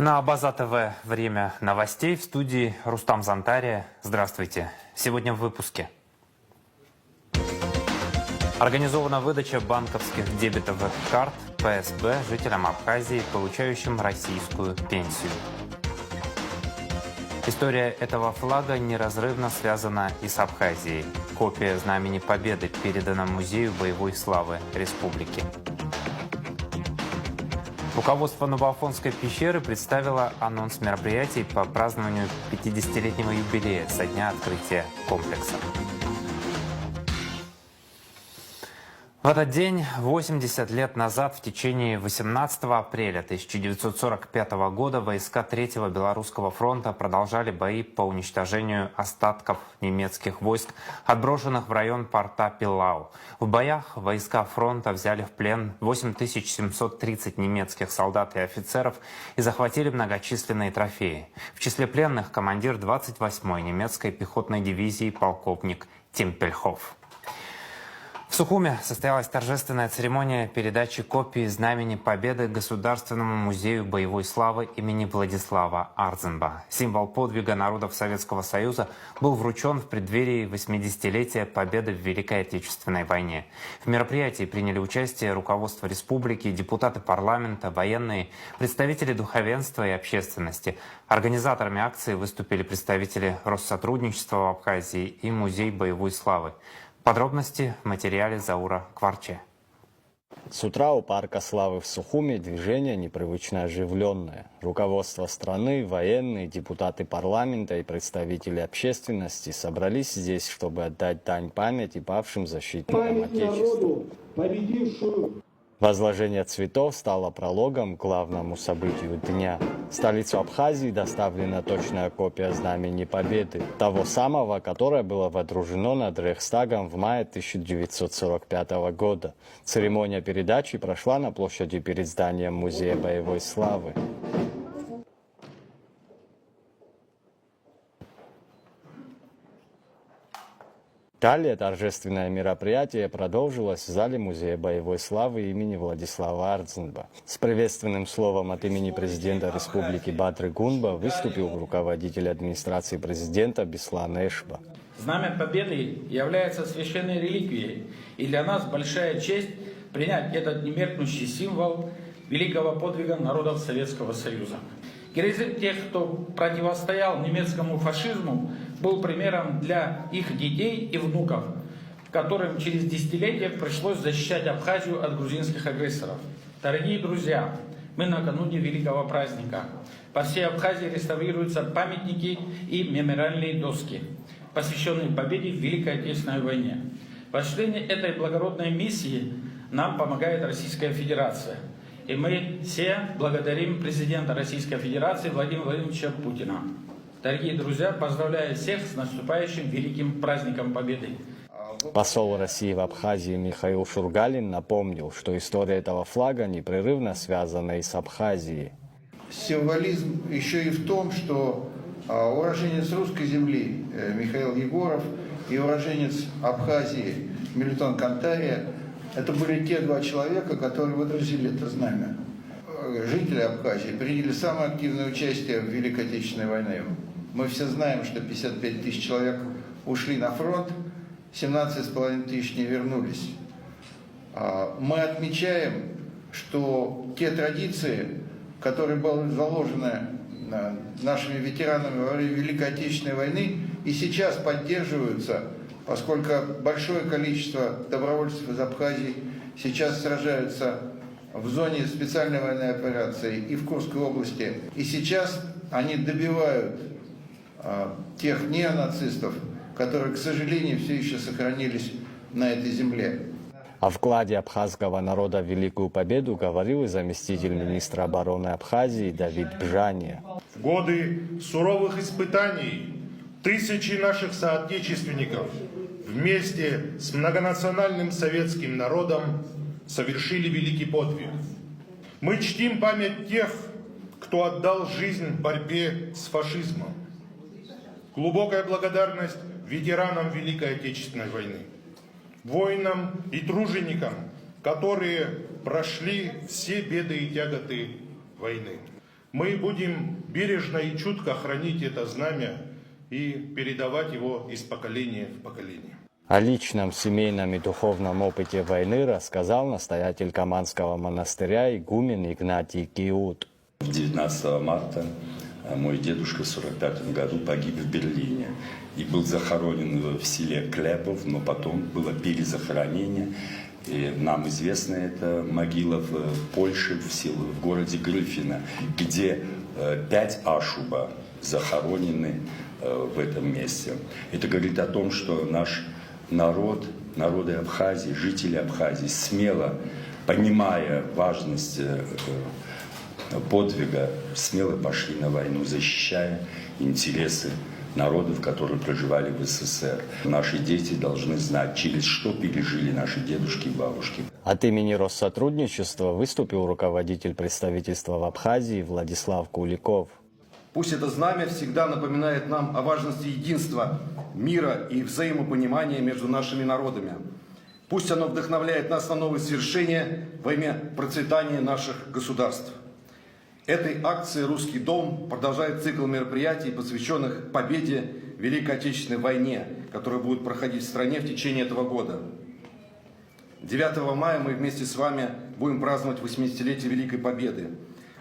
На База ТВ время новостей. В студии Рустам Зантария. Здравствуйте. Сегодня в выпуске. Организована выдача банковских дебетовых карт ПСБ жителям Абхазии, получающим российскую пенсию. История этого флага неразрывно связана и с Абхазией. Копия Знамени Победы передана Музею боевой славы республики. Руководство Новоафонской пещеры представило анонс мероприятий по празднованию 50-летнего юбилея со дня открытия комплекса. В этот день, 80 лет назад, в течение 18 апреля 1945 года, войска Третьего Белорусского фронта продолжали бои по уничтожению остатков немецких войск, отброшенных в район порта Пилау. В боях войска фронта взяли в плен 8730 немецких солдат и офицеров и захватили многочисленные трофеи. В числе пленных командир 28-й немецкой пехотной дивизии полковник Темпельхоф. В Сухуме состоялась торжественная церемония передачи копии Знамени Победы Государственному музею боевой славы имени Владислава Арзенба. Символ подвига народов Советского Союза был вручен в преддверии 80-летия Победы в Великой Отечественной войне. В мероприятии приняли участие руководство республики, депутаты парламента, военные, представители духовенства и общественности. Организаторами акции выступили представители Россотрудничества в Абхазии и Музей боевой славы. Подробности в материале Заура Кварче. С утра у парка славы в Сухуме движение непривычно оживленное. Руководство страны, военные, депутаты парламента и представители общественности собрались здесь, чтобы отдать дань памяти павшим защитникам Отечества. Возложение цветов стало прологом к главному событию дня. В столицу Абхазии доставлена точная копия Знамени Победы, того самого, которое было водружено над Рейхстагом в мае 1945 года. Церемония передачи прошла на площади перед зданием Музея боевой славы. Далее торжественное мероприятие продолжилось в зале Музея боевой славы имени Владислава Арзенба. С приветственным словом от имени президента республики Батры Гунба выступил руководитель администрации президента Беслан Эшба. Знамя Победы является священной реликвией, и для нас большая честь принять этот немеркнущий символ великого подвига народов Советского Союза. Героизм тех, кто противостоял немецкому фашизму, был примером для их детей и внуков, которым через десятилетия пришлось защищать Абхазию от грузинских агрессоров. Дорогие друзья, мы накануне великого праздника. По всей Абхазии реставрируются памятники и мемориальные доски, посвященные победе в Великой Отечественной войне. В осуществлении этой благородной миссии нам помогает Российская Федерация. И мы все благодарим президента Российской Федерации Владимира Владимировича Путина. Дорогие друзья, поздравляю всех с наступающим великим праздником Победы. Посол России в Абхазии Михаил Шургалин напомнил, что история этого флага непрерывно связана и с Абхазией. Символизм еще и в том, что уроженец русской земли Михаил Егоров и уроженец Абхазии Мелитон Кантария – это были те два человека, которые выдрузили это знамя. Жители Абхазии приняли самое активное участие в Великой Отечественной войне. Мы все знаем, что 55 тысяч человек ушли на фронт, 17,5 тысяч не вернулись. Мы отмечаем, что те традиции, которые были заложены нашими ветеранами во время Великой Отечественной войны, и сейчас поддерживаются, поскольку большое количество добровольцев из Абхазии сейчас сражаются в зоне специальной военной операции и в Курской области. И сейчас они добивают тех неонацистов, которые, к сожалению, все еще сохранились на этой земле. О вкладе абхазского народа в Великую Победу говорил и заместитель министра обороны Абхазии Давид Бжания. В годы суровых испытаний тысячи наших соотечественников вместе с многонациональным советским народом совершили великий подвиг. Мы чтим память тех, кто отдал жизнь в борьбе с фашизмом. Глубокая благодарность ветеранам Великой Отечественной войны, воинам и труженикам, которые прошли все беды и тяготы войны. Мы будем бережно и чутко хранить это знамя и передавать его из поколения в поколение. О личном, семейном и духовном опыте войны рассказал настоятель Каманского монастыря игумен Игнатий Киут. 19 марта мой дедушка в 1945 году погиб в Берлине и был захоронен в селе Клепов, но потом было перезахоронение. И нам известна эта могила в Польше, в городе Грыфино, где 5 ашуба захоронены в этом месте. Это говорит о том, что наш народ, народы Абхазии, жители Абхазии, смело, понимая важность подвига, смело пошли на войну, защищая интересы народов, которые проживали в СССР. Наши дети должны знать, через что пережили наши дедушки и бабушки. От имени Россотрудничества выступил руководитель представительства в Абхазии Владислав Куликов. Пусть это знамя всегда напоминает нам о важности единства, мира и взаимопонимания между нашими народами. Пусть оно вдохновляет нас на новые свершения во имя процветания наших государств. Этой акцией «Русский дом» продолжает цикл мероприятий, посвященных победе в Великой Отечественной войне, которая будет проходить в стране в течение этого года. 9 мая мы вместе с вами будем праздновать 80-летие Великой Победы.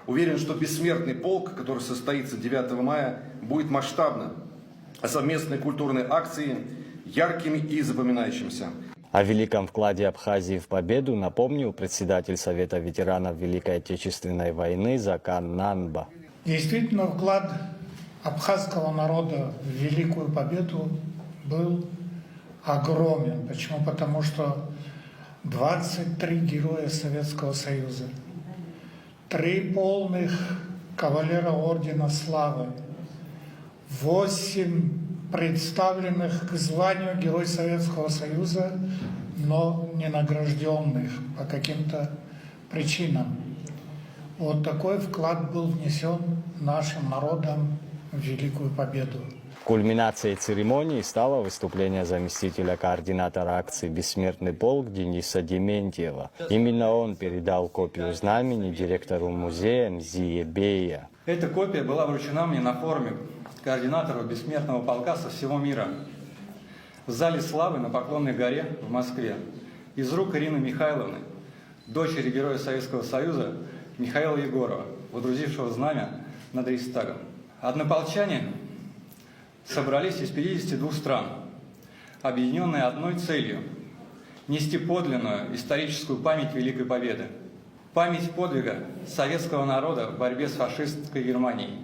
Уверен, что бессмертный полк, который состоится 9 мая, будет масштабным, а совместные культурные акции яркими и запоминающимися. О великом вкладе Абхазии в победу напомнил председатель Совета ветеранов Великой Отечественной войны Закан Нанба. Действительно, вклад абхазского народа в Великую Победу был огромен. Почему? Потому что 23 героя Советского Союза, 3 полных кавалера Ордена Славы, 8 представленных к званию Герой Советского Союза, но не награжденных по каким-то причинам. Вот такой вклад был внесен нашим народом в Великую Победу. Кульминацией церемонии стало выступление заместителя координатора акции «Бессмертный полк» Дениса Дементьева. Именно он передал копию знамени директору музея Мзие Бея. Эта копия была вручена мне на форуме координатору Бессмертного полка со всего мира в зале славы на Поклонной горе в Москве из рук Ирины Михайловны, дочери Героя Советского Союза Михаила Егорова, водрузившего знамя над Рейхстагом. Однополчане собрались из 52 стран, объединенные одной целью – нести подлинную историческую память Великой Победы, память подвига советского народа в борьбе с фашистской Германией.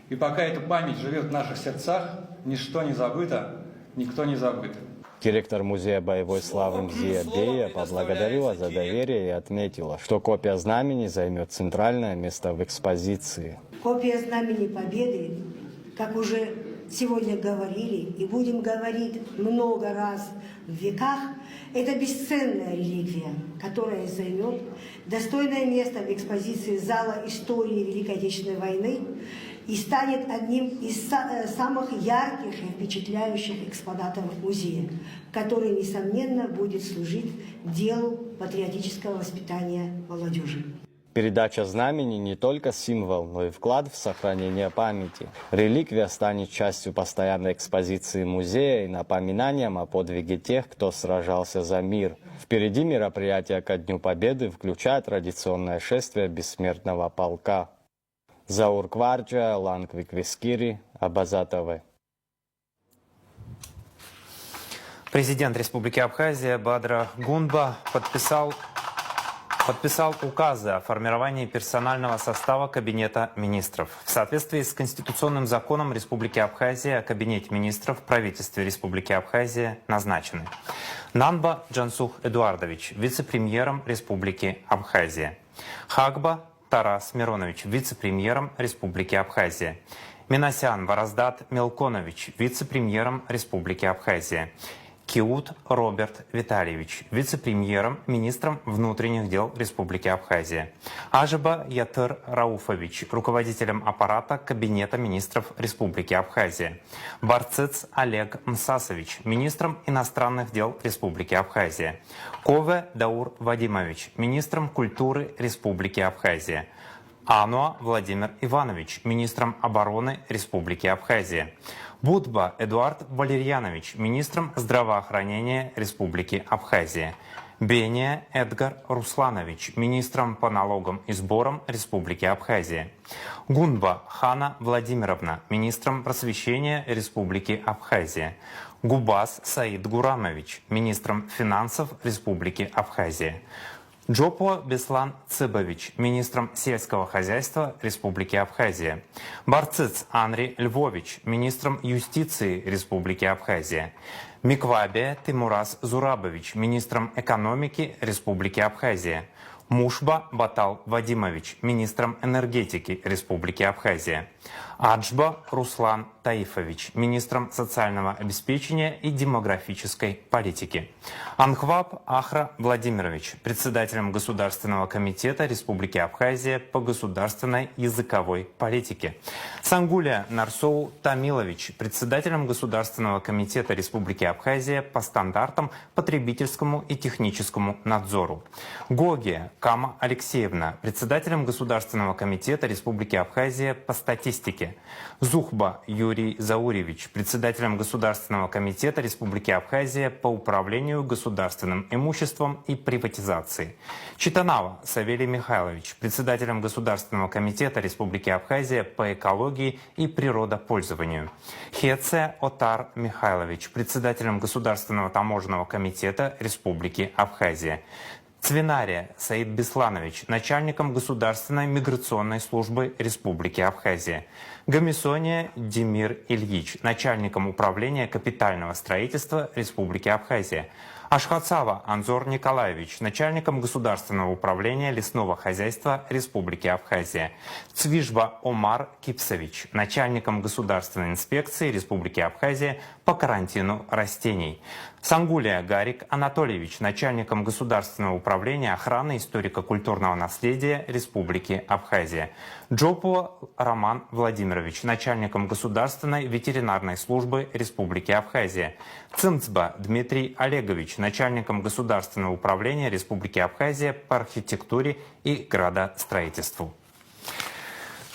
И пока эта память живет в наших сердцах, ничто не забыто, никто не забыт. Директор музея боевой славы Мзия Бея поблагодарила за доверие и отметила, что копия знамени займет центральное место в экспозиции. Копия знамени Победы, как уже сегодня говорили и будем говорить много раз в веках, это бесценная реликвия, которая займет достойное место в экспозиции зала истории Великой Отечественной войны и станет одним из самых ярких и впечатляющих экспонатов музея, который, несомненно, будет служить делу патриотического воспитания молодежи. Передача знамени не только символ, но и вклад в сохранение памяти. Реликвия станет частью постоянной экспозиции музея и напоминанием о подвиге тех, кто сражался за мир. Впереди мероприятия ко Дню Победы, включая традиционное шествие Бессмертного полка. Заур Кварджа, Лангвик Вискири, Абазатовы. Президент Республики Абхазия Бадра Гунба подписал указы о формировании персонального состава Кабинета министров. В соответствии с конституционным законом Республики Абхазия о Кабинете министров в правительстве Республики Абхазия назначены: Нанба Джансух Эдуардович, вице-премьером Республики Абхазия; Хагба Тарас Миронович, вице-премьером Республики Абхазия; Минасян Вараздат Мелконович, вице-премьером Республики Абхазия; Киут Роберт Витальевич, вице-премьером, министром внутренних дел Республики Абхазия; Ажиба Ятыр Рауфович, руководителем аппарата Кабинета министров Республики Абхазия; Барцец Олег Мсасович, министром иностранных дел Республики Абхазия; Кове Даур Вадимович, министром культуры Республики Абхазия; Ануа Владимир Иванович, министром обороны Республики Абхазия. Будба Эдуард Валерьянович, министром здравоохранения Республики Абхазия. Бения Эдгар Русланович, министром по налогам и сборам Республики Абхазия. Гунба Хана Владимировна, министром просвещения Республики Абхазия. Губас Саид Гурамович, министром финансов Республики Абхазия. Джопо Беслан Цыбович, министром сельского хозяйства Республики Абхазия. Барцыц Анри Львович, министром юстиции Республики Абхазия. Миквабе Тимурас Зурабович, министром экономики Республики Абхазия. Мушба Батал Вадимович, министром энергетики Республики Абхазия. Аджба Руслан Таифович, министром социального обеспечения и демографической политики. Анхваб Ахра Владимирович, председателем Государственного комитета Республики Абхазия по государственной языковой политике. Сангуля Нарсоу Тамилович, председателем Государственного комитета Республики Абхазия по стандартам потребительскому и техническому надзору. Гоге Кама Алексеевна, председателем Государственного комитета Республики Абхазия по статистике. Зухба Юрий Зауревич, председателем Государственного комитета Республики Абхазия по управлению государственным имуществом и приватизации. Читанава Савелий Михайлович, председателем Государственного комитета Республики Абхазия по экологии и природопользованию. Хеце Отар Михайлович, председателем Государственного таможенного комитета Республики Абхазия. Цвинария Саид Бесланович, начальником Государственной миграционной службы Республики Абхазия. Гамисония Демир Ильич, начальником управления капитального строительства Республики Абхазия. Ашхацава Анзор Николаевич, начальником Государственного управления лесного хозяйства Республики Абхазия. Цвижба Омар Кипсович, начальником Государственной инспекции Республики Абхазия по карантину растений. Сангулия Гарик Анатольевич, начальником Государственного управления охраны историко-культурного наследия Республики Абхазия. Джопо Роман Владимирович, начальником Государственной ветеринарной службы Республики Абхазия. Цымцба Дмитрий Олегович, начальником Государственного управления Республики Абхазия по архитектуре и градостроительству.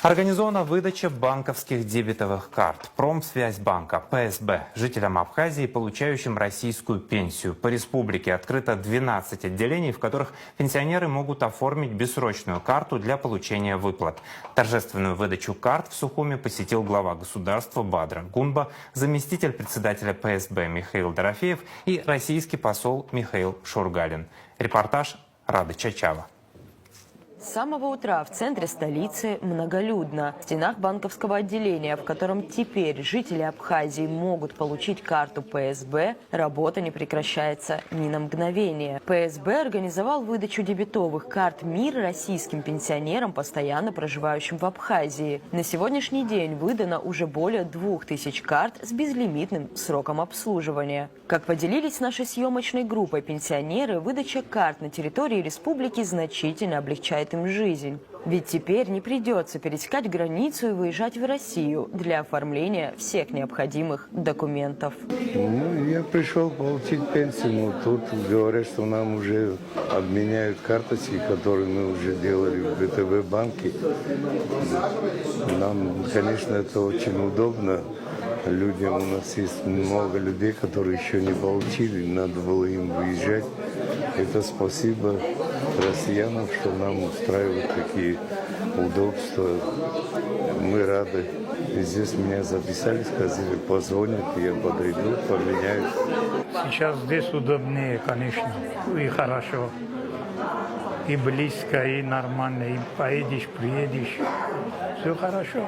Организована выдача банковских дебетовых карт Промсвязьбанка ПСБ жителям Абхазии, получающим российскую пенсию. По республике открыто 12 отделений, в которых пенсионеры могут оформить бессрочную карту для получения выплат. Торжественную выдачу карт в Сухуми посетил глава государства Бадра Гунба, заместитель председателя ПСБ Михаил Дорофеев и российский посол Михаил Шургалин. Репортаж Рады Чачава. С самого утра в центре столицы многолюдно. В стенах банковского отделения, в котором теперь жители Абхазии могут получить карту ПСБ, работа не прекращается ни на мгновение. ПСБ организовал выдачу дебетовых карт МИР российским пенсионерам, постоянно проживающим в Абхазии. На сегодняшний день выдано уже более 2000 карт с безлимитным сроком обслуживания. Как поделились с нашей съемочной группой пенсионеры, выдача карт на территории республики значительно облегчает им жизнь. Ведь теперь не придется пересекать границу и выезжать в Россию для оформления всех необходимых документов. Я пришел получить пенсию, но тут говорят, что нам уже обменяют карточки, которые мы уже делали в ВТБ банке. Нам, конечно, это очень удобно. Людям, у нас есть много людей, которые еще не получили, надо было им выезжать. Это спасибо россиянам, что нам устраивают такие удобства. Мы рады. И здесь меня записали, сказали, позвонят, я подойду, поменяют. Сейчас здесь удобнее, конечно, и хорошо. И близко, и нормально, и поедешь, приедешь. Все хорошо.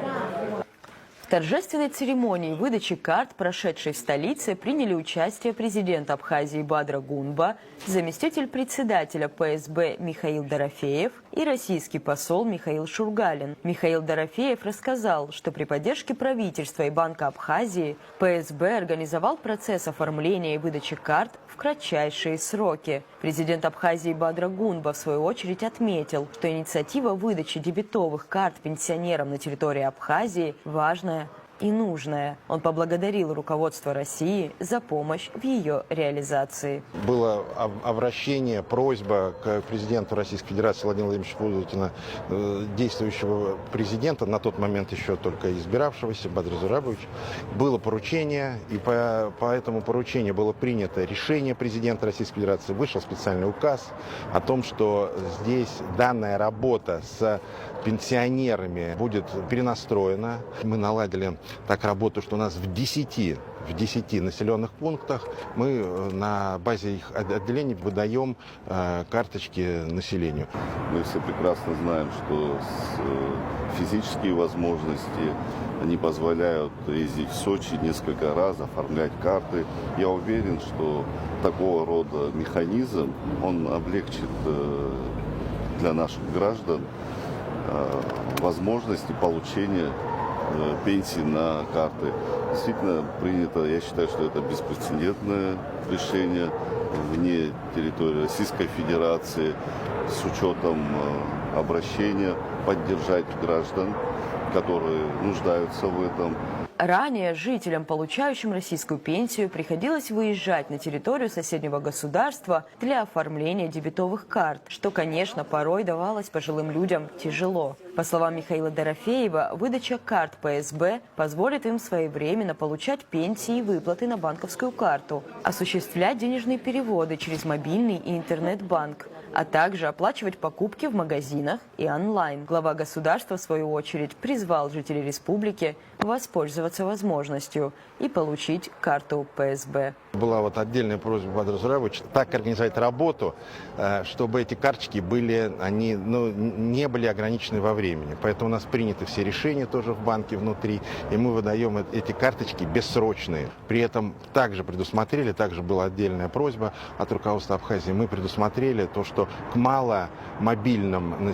В торжественной церемонии выдачи карт, прошедшей в столице, приняли участие президент Абхазии Бадра Гунба, заместитель председателя ПСБ Михаил Дорофеев и российский посол Михаил Шургалин. Михаил Дорофеев рассказал, что при поддержке правительства и Банка Абхазии ПСБ организовал процесс оформления и выдачи карт в кратчайшие сроки. Президент Абхазии Бадра Гунба, в свою очередь, отметил, что инициатива выдачи дебетовых карт пенсионерам на территории Абхазии важная и нужное. Он поблагодарил руководство России за помощь в ее реализации. Было обращение, просьба к президенту Российской Федерации Владимира Владимировича Путина, действующего президента, на тот момент еще только избиравшегося, Бадыра Зурабовича. Было поручение, и по этому поручению было принято решение президента Российской Федерации. Вышел специальный указ о том, что здесь данная работа с пенсионерами будет перенастроена. Мы наладили так работу, что у нас в 10 населенных пунктах мы на базе их отделений выдаем карточки населению. Мы все прекрасно знаем, что физические возможности не позволяют ездить в Сочи несколько раз, оформлять карты. Я уверен, что такого рода механизм, он облегчит для наших граждан возможности получения пенсии на карты. Действительно принято, я считаю, что это беспрецедентное решение вне территории Российской Федерации с учетом обращения поддержать граждан, которые нуждаются в этом. Ранее жителям, получающим российскую пенсию, приходилось выезжать на территорию соседнего государства для оформления дебетовых карт, что, конечно, порой давалось пожилым людям тяжело. По словам Михаила Дорофеева, выдача карт ПСБ позволит им своевременно получать пенсии и выплаты на банковскую карту, осуществлять денежные переводы через мобильный и интернет-банк, а также оплачивать покупки в магазинах и онлайн. Глава государства, в свою очередь, призвал жителей республики воспользоваться возможностью и получить карту ПСБ. Была вот отдельная просьба Бадыра Зурабовича так организовать работу, чтобы эти карточки были, они не были ограничены во времени. Поэтому у нас приняты все решения тоже в банке внутри, и мы выдаем эти карточки бессрочные. При этом также предусмотрели, также была отдельная просьба от руководства Абхазии, мы предусмотрели то, что к маломобильным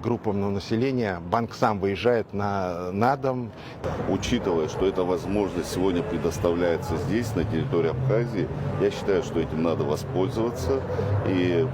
группам населения банк сам выезжает на дом. Учитывая, что эта возможность сегодня предоставляется здесь, на территории Абхазии, я считаю, что этим надо воспользоваться. И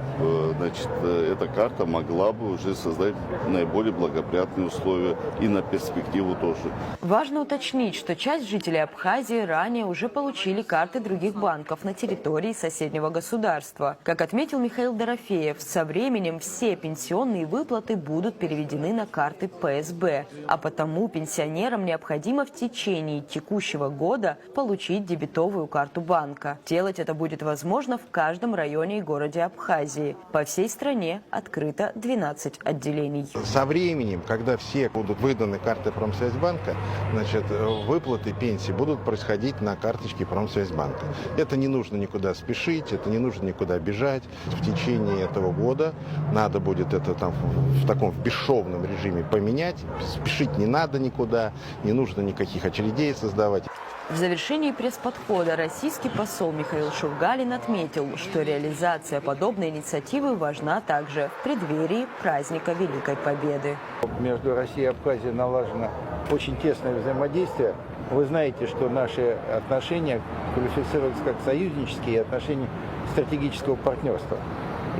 значит, эта карта могла бы уже создать наиболее благоприятные условия и на перспективу тоже. Важно уточнить, что часть жителей Абхазии ранее уже получили карты других банков на территории соседнего государства. Как отметил Михаил Дорофеев, со временем все пенсионные выплаты будут переведены на карты ПСБ, а потому пенсионерам необходимо в течение текущего года получить дебетовую карту банка. Делать это будет возможно в каждом районе и городе Абхазии. По всей стране открыто 12 отделений. Со временем, когда все будут выданы карты Промсвязьбанка, значит, выплаты пенсии будут происходить на карточке Промсвязьбанка. Это не нужно никуда спешить, это не нужно никуда бежать. В течение этого года надо будет это там в таком бесшовном режиме поменять. Спешить не надо никуда, не нужно никаких очередей создавать. В завершении пресс-подхода российский посол Михаил Шургалин отметил, что реализация подобной инициативы важна также в преддверии праздника Великой Победы. Между Россией и Абхазией налажено очень тесное взаимодействие. Вы знаете, что наши отношения квалифицируются как союзнические отношения стратегического партнерства.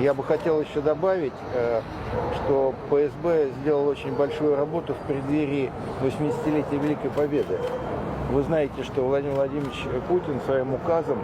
Я бы хотел еще добавить, что ПСБ сделал очень большую работу в преддверии 80-летия Великой Победы. Вы знаете, что Владимир Владимирович Путин своим указом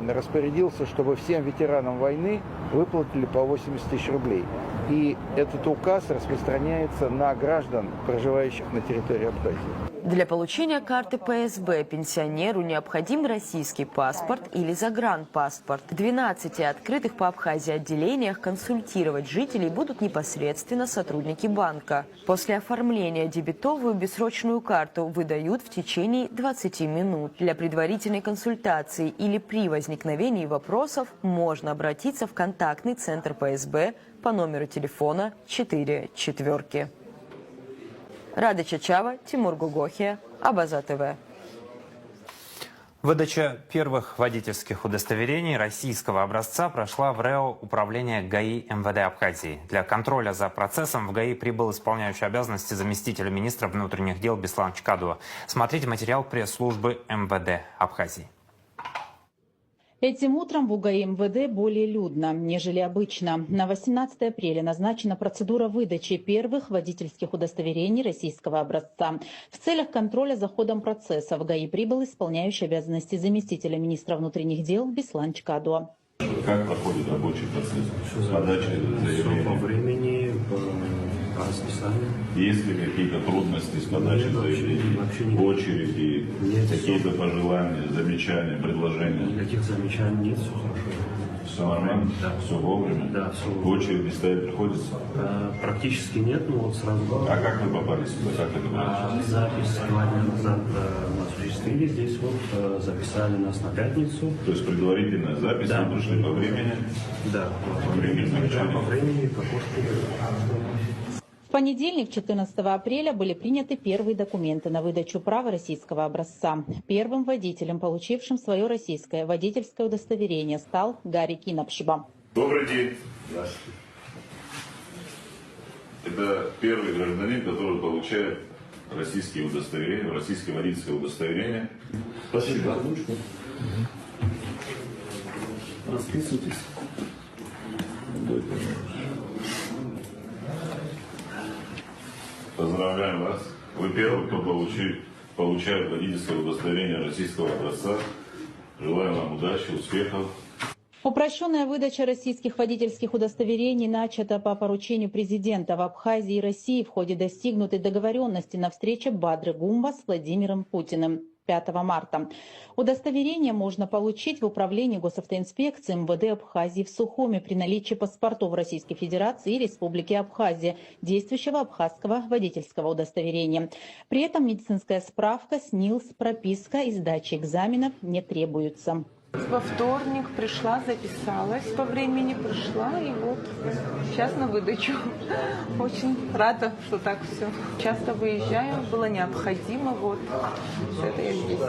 распорядился, чтобы всем ветеранам войны выплатили по 80 тысяч рублей. И этот указ распространяется на граждан, проживающих на территории Абхазии. Для получения карты ПСБ пенсионеру необходим российский паспорт или загранпаспорт. В 12 открытых по Абхазии отделениях консультировать жителей будут непосредственно сотрудники банка. После оформления дебетовую бессрочную карту выдают в течение 20 минут. Для предварительной консультации или при возникновении вопросов можно обратиться в контактный центр ПСБ по номеру телефона 44. Рада Чачава, Тимур Гугохия, Абаза ТВ. Выдача первых водительских удостоверений российского образца прошла в РЭО управления ГАИ МВД Абхазии. Для контроля за процессом в ГАИ прибыл исполняющий обязанности заместителя министра внутренних дел Беслан Чкадуа. Смотрите материал пресс-службы МВД Абхазии. Этим утром в УГАИ МВД более людно, нежели обычно. На 18 апреля назначена процедура выдачи первых водительских удостоверений российского образца. В целях контроля за ходом процесса в ГАИ прибыл исполняющий обязанности заместителя министра внутренних дел Беслан Чкадуа. Как проходит рабочий процесс? Подача заявления? По времени, по расписанию. Есть ли какие-то трудности с подачей заявлений? Очереди, какие-то пожелания, замечания, предложения? Никаких замечаний нет, все хорошо. Все нормально? Да. Все вовремя? Да, все вовремя. В очереди стоять приходится? Практически нет, но вот сразу. А как вы попали сюда? Как это было? Запись 2 дня назад нас осуществили. Здесь вот записали нас на пятницу. То есть предварительная запись, да. Вы пришли по времени? Да. По времени, по времени, по курсу. В понедельник, 14 апреля, были приняты первые документы на выдачу права российского образца. Первым водителем, получившим свое российское водительское удостоверение, стал Гарри Кинапшиба. Добрый день. Здравствуйте. Это первый гражданин, который получает российские удостоверения, российское водительское удостоверение. Спасибо. Расписывайтесь. Поздравляем вас. Вы первый, кто получает водительское удостоверение российского образца. Желаю вам удачи, успехов. Упрощенная выдача российских водительских удостоверений начата по поручению президента в Абхазии и России в ходе достигнутой договоренности на встрече Бадры Гумба с Владимиром Путиным 5 марта. Удостоверение можно получить в управлении госавтоинспекции МВД Абхазии в Сухуме при наличии паспортов Российской Федерации и Республики Абхазия, действующего абхазского водительского удостоверения. При этом медицинская справка, СНИЛС, прописка и сдача экзаменов не требуются. Во вторник пришла, записалась, по времени пришла, и вот сейчас на выдачу. Очень рада, что так все. Часто выезжаю, было необходимо, вот. Все это я здесь.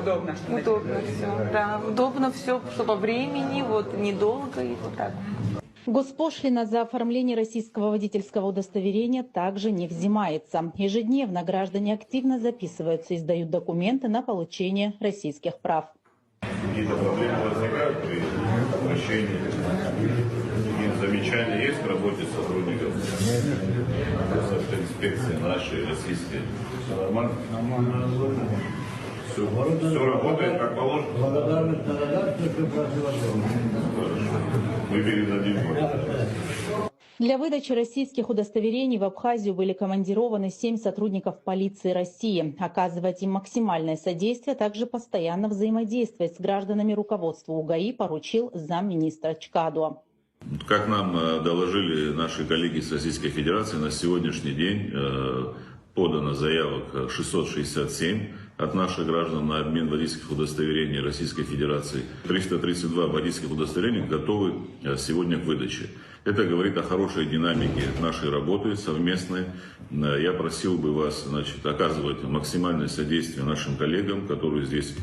Удобно. Удобно все, да. Удобно все, что по времени, вот, недолго и вот так. Госпошлина за оформление российского водительского удостоверения также не взимается. Ежедневно граждане активно записываются и сдают документы на получение российских прав. Какие-то проблемы возникают при обращении? Какие-то замечания есть к работе сотрудников? Инспекции нашей, российской. Все нормально? Нормально. Все работает как положено? Благодарность, мы передадим. Для выдачи российских удостоверений в Абхазию были командированы 7 сотрудников полиции России. Оказывать им максимальное содействие, а также постоянно взаимодействовать с гражданами руководства УГАИ поручил замминистра Чкадуа. Как нам доложили наши коллеги с Российской Федерации, на сегодняшний день подано заявок 667 от наших граждан на обмен водительских удостоверений Российской Федерации. 332 водительских удостоверений готовы сегодня к выдаче. Это говорит о хорошей динамике нашей работы совместной. Я просил бы вас, оказывать максимальное содействие нашим коллегам, которые здесь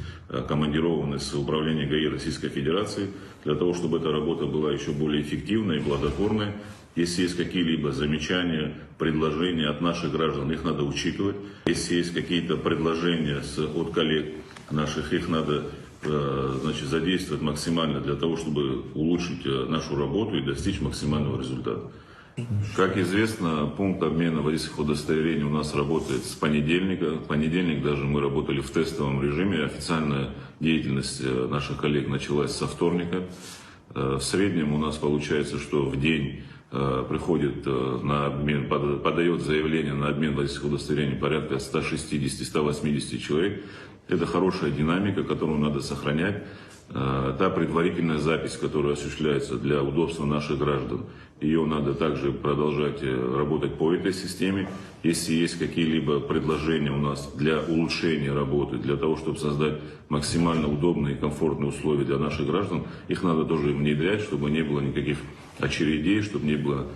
командированы с управления ГАИ Российской Федерации, для того, чтобы эта работа была еще более эффективной и плодотворной. Если есть какие-либо замечания, предложения от наших граждан, их надо учитывать. Если есть какие-то предложения от коллег наших, их надо задействовать максимально для того, чтобы улучшить нашу работу и достичь максимального результата. Как известно, пункт обмена водительских удостоверений у нас работает с понедельника. В понедельник даже мы работали в тестовом режиме. Официальная деятельность наших коллег началась со вторника. В среднем у нас получается, что в день приходит на обмен, подает заявление на обмен водительских удостоверений порядка 160-180 человек. Это хорошая динамика, которую надо сохранять. Та предварительная запись, которая осуществляется для удобства наших граждан, ее надо также продолжать работать по этой системе. Если есть какие-либо предложения у нас для улучшения работы, для того, чтобы создать максимально удобные и комфортные условия для наших граждан, их надо тоже внедрять, чтобы не было никаких очередей, чтобы не было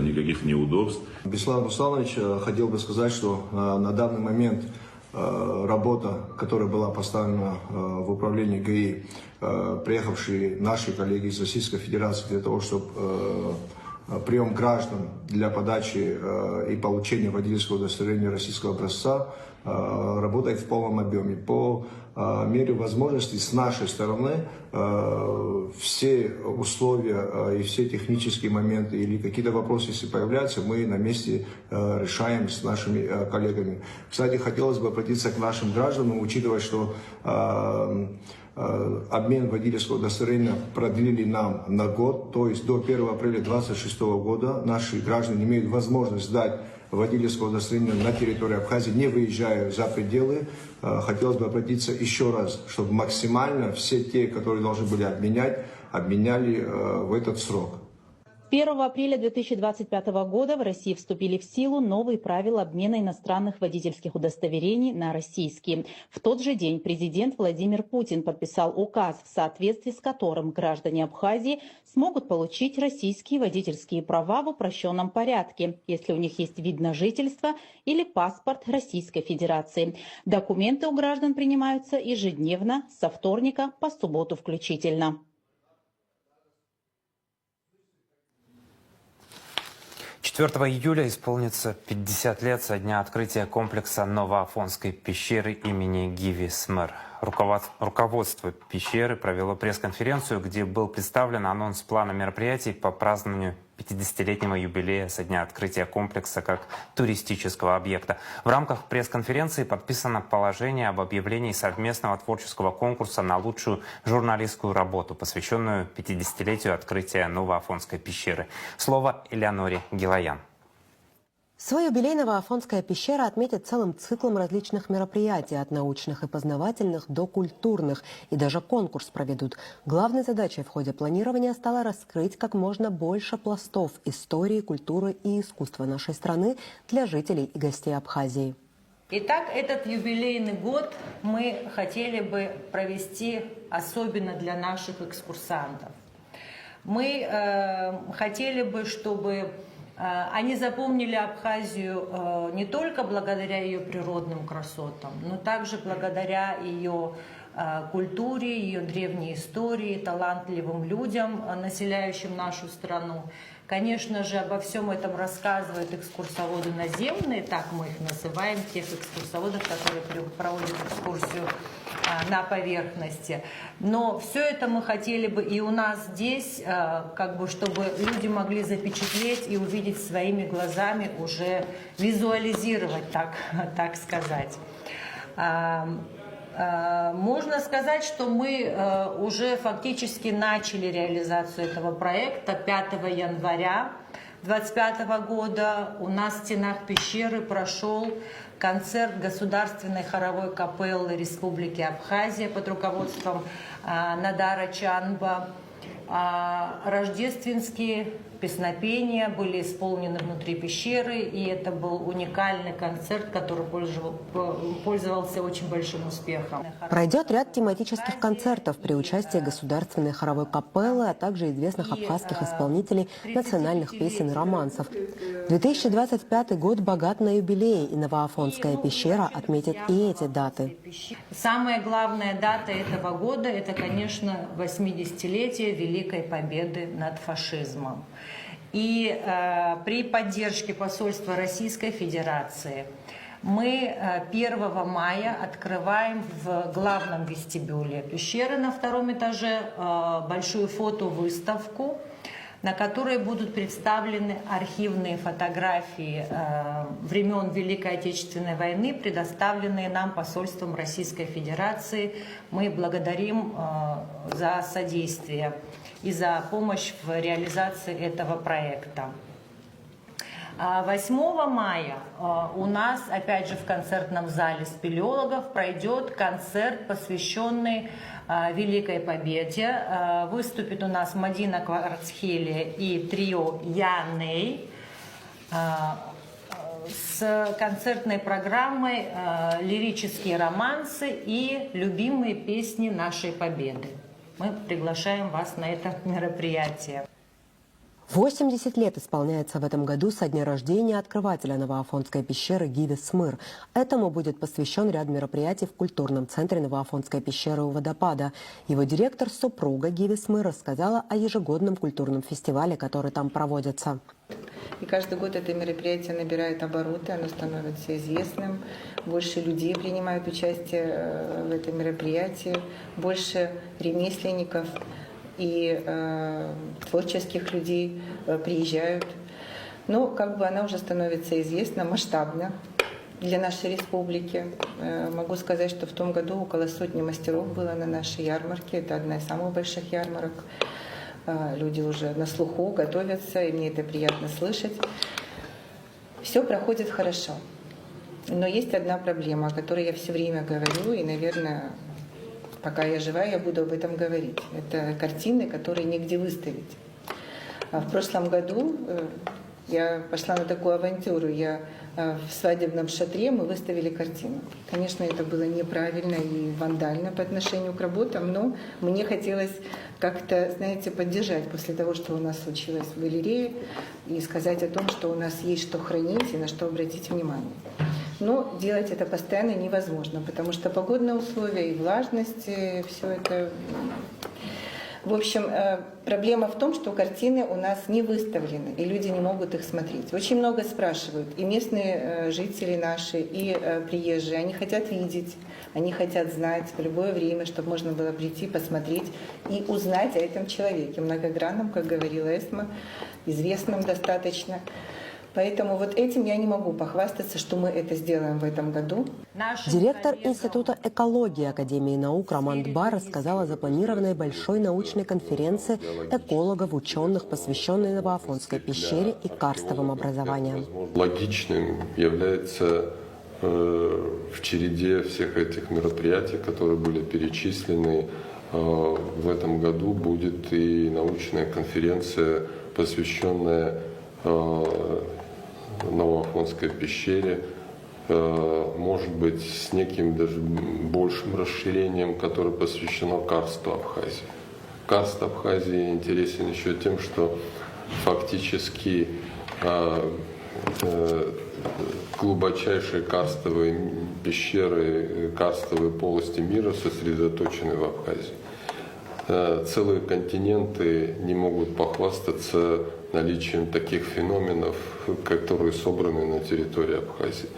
никаких неудобств. Беслан Русланович, хотел бы сказать, что на данный момент работа, которая была поставлена в управлении ГАИ, приехавшие наши коллеги из Российской Федерации для того, чтобы прием граждан для подачи и получения водительского удостоверения российского образца работает в полном объеме. По мере возможностей с нашей стороны все условия и все технические моменты или какие-то вопросы, если появляются, мы на месте решаем с нашими коллегами. Кстати, хотелось бы обратиться к нашим гражданам, учитывая, что обмен водительского удостоверения продлили нам на год, то есть до 1 апреля 2026 года наши граждане имеют возможность сдать водительского удостоверения на территории Абхазии, не выезжая за пределы. Хотелось бы обратиться еще раз, чтобы максимально все те, которые должны были обменять, обменяли в этот срок. 1 апреля 2025 года в России вступили в силу новые правила обмена иностранных водительских удостоверений на российские. В тот же день президент Владимир Путин подписал указ, в соответствии с которым граждане Абхазии смогут получить российские водительские права в упрощенном порядке, если у них есть вид на жительство или паспорт Российской Федерации. Документы у граждан принимаются ежедневно, со вторника по субботу включительно. 4 июля исполнится 50 лет со дня открытия комплекса Новоафонской пещеры имени Гиви Смыр. Руководство пещеры провело пресс-конференцию, где был представлен анонс плана мероприятий по празднованию 50-летнего юбилея со дня открытия комплекса как туристического объекта. В рамках пресс-конференции подписано положение об объявлении совместного творческого конкурса на лучшую журналистскую работу, посвященную 50-летию открытия Новоафонской пещеры. Слово Элеоноре Гилаян. Свой юбилей Новоафонская пещера отметит целым циклом различных мероприятий, от научных и познавательных до культурных. И даже конкурс проведут. Главной задачей в ходе планирования стало раскрыть как можно больше пластов истории, культуры и искусства нашей страны для жителей и гостей Абхазии. Итак, этот юбилейный год мы хотели бы провести особенно для наших экскурсантов. Мы хотели бы, чтобы они запомнили Абхазию не только благодаря ее природным красотам, но также благодаря ее культуре, ее древней истории, талантливым людям, населяющим нашу страну. Конечно же, обо всем этом рассказывают экскурсоводы наземные, так мы их называем, тех экскурсоводов, которые проводят экскурсию на поверхности. Но все это мы хотели бы и у нас здесь, чтобы люди могли запечатлеть и увидеть своими глазами, уже визуализировать, так сказать. Можно сказать, что мы уже фактически начали реализацию этого проекта. 5 января 2025 года у нас в стенах пещеры прошел концерт Государственной хоровой капеллы Республики Абхазия под руководством Надара Чанба. Рождественские песнопения были исполнены внутри пещеры, и это был уникальный концерт, который пользовался очень большим успехом. Пройдет ряд тематических концертов при участии Государственной хоровой капеллы, а также известных абхазских исполнителей национальных песен и романсов. 2025 год богат на юбилеи, и Новоафонская пещера отметит и эти даты. Самая главная дата этого года – это, конечно, 80-летие Великой Победы над фашизмом. И при поддержке посольства Российской Федерации мы 1 мая открываем в главном вестибюле пещеры на 2-м этаже большую фотовыставку, на которой будут представлены архивные фотографии времен Великой Отечественной войны, предоставленные нам посольством Российской Федерации. Мы благодарим за содействие и за помощь в реализации этого проекта. 8 мая у нас, опять же, в концертном зале спелеологов пройдет концерт, посвященный Великой Победе. Выступит у нас Мадина Кварцхелия и трио Яней с концертной программой «Лирические романсы» и любимые песни нашей Победы. Мы приглашаем вас на это мероприятие. 80 лет исполняется в этом году со дня рождения открывателя Новоафонской пещеры Гиви Смыр. Этому будет посвящен ряд мероприятий в культурном центре Новоафонской пещеры у водопада. Его директор, супруга Гиви Смыр, рассказала о ежегодном культурном фестивале, который там проводится. И каждый год это мероприятие набирает обороты, оно становится известным. Больше людей принимают участие в этом мероприятии, больше ремесленников и творческих людей приезжают. Но как бы она уже становится известна, масштабна для нашей республики. Могу сказать, что в том году около 100 мастеров было на нашей ярмарке. Это одна из самых больших ярмарок. Люди уже на слуху, готовятся, и мне это приятно слышать. Все проходит хорошо. Но есть одна проблема, о которой я все время говорю, и, наверное, пока я жива, я буду об этом говорить. Это картины, которые негде выставить. В прошлом году я пошла на такую авантюру. В свадебном шатре мы выставили картину. Конечно, это было неправильно и вандально по отношению к работам, но мне хотелось как-то, знаете, поддержать после того, что у нас случилось в галерее, и сказать о том, что у нас есть что хранить и на что обратить внимание. Но делать это постоянно невозможно, потому что погодные условия и влажность, все это... В общем, проблема в том, что картины у нас не выставлены, и люди не могут их смотреть. Очень много спрашивают, и местные жители наши, и приезжие. Они хотят видеть, они хотят знать в любое время, чтобы можно было прийти, посмотреть и узнать о этом человеке, многогранном, как говорила Эсма, известном достаточно. Поэтому вот этим я не могу похвастаться, что мы это сделаем в этом году. Директор Института экологии Академии наук Роман Дбар рассказал о запланированной большой научной конференции экологов, ученых, посвященной Новоафонской пещере и карстовым образованиям. Логичным является в череде всех этих мероприятий, которые были перечислены, в этом году будет и научная конференция, посвященная Новоафонской пещере, может быть, с неким даже большим расширением, которое посвящено карсту Абхазии. Карст Абхазии интересен еще тем, что фактически глубочайшие карстовые пещеры, карстовые полости мира сосредоточены в Абхазии. Целые континенты не могут похвастаться наличием таких феноменов, которые собраны на территории Абхазии.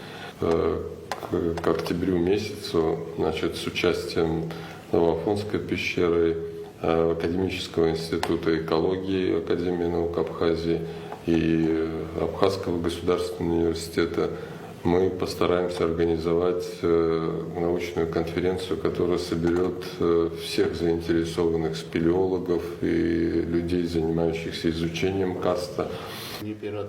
К октябрю месяцу, значит, с участием Новоафонской пещеры, Академического института экологии Академии наук Абхазии и Абхазского государственного университета мы постараемся организовать научную конференцию, которая соберет всех заинтересованных спелеологов и людей, занимающихся изучением карста.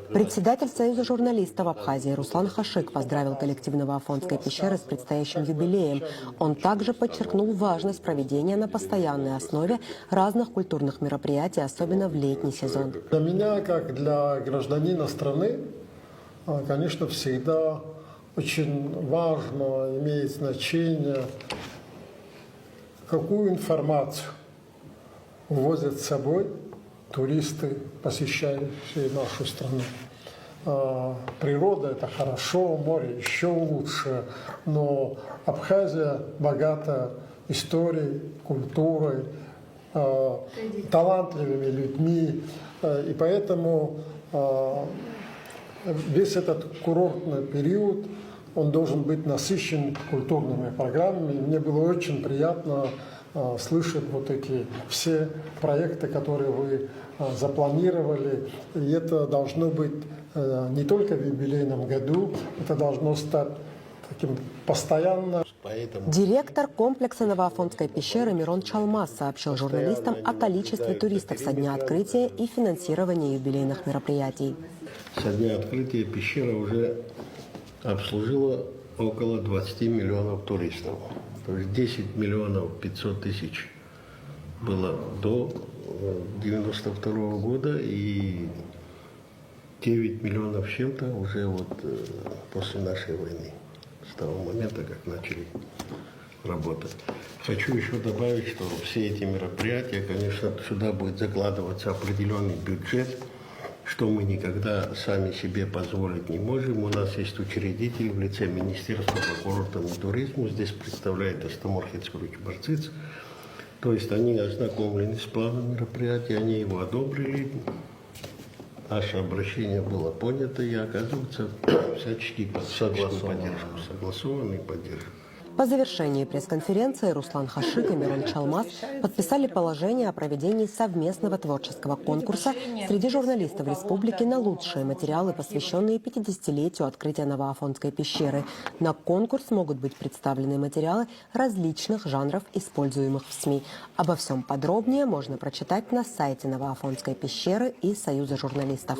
Председатель Союза журналистов Абхазии Руслан Хашик поздравил коллектив Новоафонской пещеры с предстоящим юбилеем. Он также подчеркнул важность проведения на постоянной основе разных культурных мероприятий, особенно в летний сезон. Для меня, как для гражданина страны, конечно, всегда очень важно, имеет значение, какую информацию увозят с собой туристы, посещающие нашу страну. Природа – это хорошо, море еще лучше, но Абхазия богата историей, культурой, талантливыми людьми, и поэтому весь этот курортный период, он должен быть насыщен культурными программами. И мне было очень приятно слышать вот эти все проекты, которые вы запланировали. И это должно быть не только в юбилейном году, это должно стать таким постоянно. Директор комплекса Новоафонской пещеры Мирон Чалмаз сообщил журналистам о количестве туристов со дня открытия и финансировании юбилейных мероприятий. Со дня открытия пещера уже обслужила около 20 миллионов туристов. То есть 10 миллионов 500 тысяч было до 1992 года и 9 миллионов с чем-то уже вот после нашей войны, с того момента, как начали работать. Хочу еще добавить, что все эти мероприятия, конечно, сюда будет закладываться определенный бюджет, что мы никогда сами себе позволить не можем. У нас есть учредитель в лице Министерства по курортам и туризму. Здесь представляет Астамор Хицкурович Барциц. То есть они ознакомлены с планом мероприятия, они его одобрили. наше обращение было понято и оказывается всячески согласованной поддержкой. По завершении пресс-конференции Руслан Хашик и Мираль Чалмаз подписали положение о проведении совместного творческого конкурса среди журналистов республики на лучшие материалы, посвященные 50-летию открытия Новоафонской пещеры. На конкурс могут быть представлены материалы различных жанров, используемых в СМИ. Обо всем подробнее можно прочитать на сайте Новоафонской пещеры и Союза журналистов.